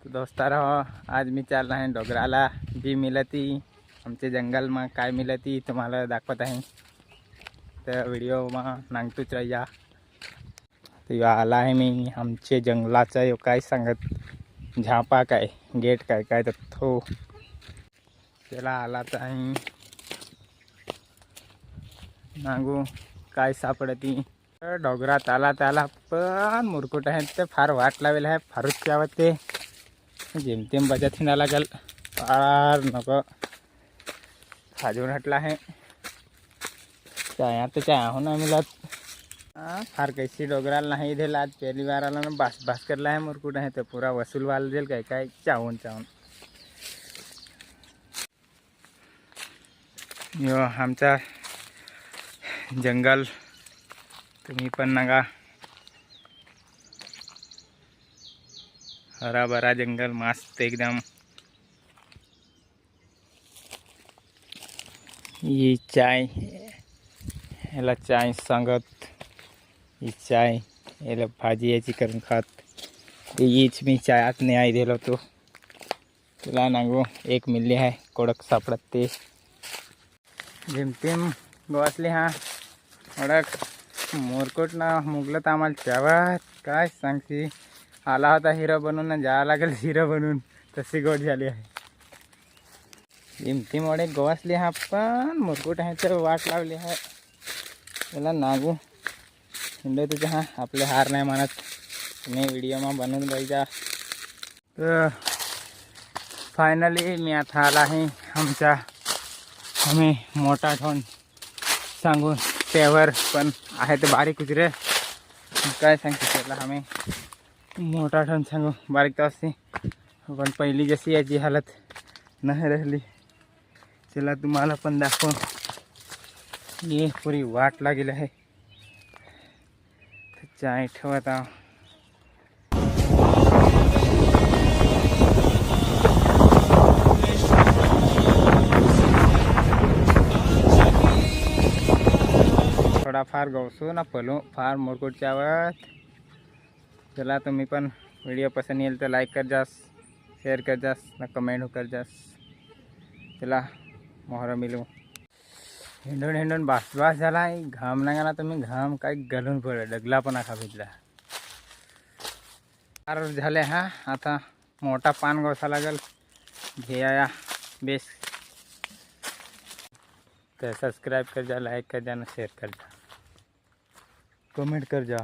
तो दोस्तारा आज मी चालला आहे डोंगराला जी मिळती आमचे जंगल में काय मिळती तुम्हाला दाखवत आहे तर व्हिडिओ में नांगतूच राहा। तो आला आहे मी आमचे जंगलाचा यो काय सांगत झापा काय गेट काय काय तर तो त्याला आलाच आहे नांगू काय सापडती डोंगरात आला त्याला पण मुरकुट आहे ते फार वाट लावेल आहे फारूच आवत ते जेमतेम बचत हिंदा लागल फार नको खाजून हटला है चाया तो चाया हो ना मिलत फार कैसी डोगराल नहीं इधर आज पहली बार आला ना बस बस करला है मुरकुट है तो पूरा वसूल वाल दिल काय काय चावून चावून यो आमचा जंगल तुम्ही पण नगा हरा भरा जंगल मस्त एकदम। ये चाय याला चाय सांगत ही चाय याला भाजी याची करून खात हीच मी चायात नाही आई दिलो तो तुला नांगू एक मिल्ली आहे कोडक सापडत ते जेमतेम गोवासले हा ओळख मोरकोट ना मुगलत आम्हाला चावत काय सांगते आला होता हिरो बनून जावं लागेल हिरो बनून तशी गोड झाली आहे जेमतेम ओढे गोवासले हा पण मोरकोट आहे तर वाट लावली आहे त्याला नागू हिंडे तुझे हा आपले हार नाही म्हणत तुम्ही व्हिडिओ में बनवून द्यायचा। तर फायनली मी आता आला आहे आमच्या आम्ही मोठा ठोन सांगून त्यावर पण आहे ते बारीक कुचरे काय सांगते त्याला आम्ही मोठा ठोन सांगू बारीक तर असते पण पहिली जशी याची हालत नाही राहिली चला तुम्हाला पण दाखव ये पुरी वाट लागेल आहे चाय ठेवत आहो थोडाफार गवसू ना पलू फार मोरकोट चावत चला तुम्ही पण व्हिडिओ पसंद येईल तर लाईक कर जास शेअर कर जास ना कमेंट कर जास चला मोहरा मिलू हिंडून हिंडून बास बास झाला घाम नाही ना तुम्ही घाम काय गलून पडलं डगला पण आखा भिजला फार झाले हा आता मोठा पान गवसा लागल घ्या बेस तर सब्सक्राइब कर जा लाइक कर जा शेयर कर जा कमेंट कर जा।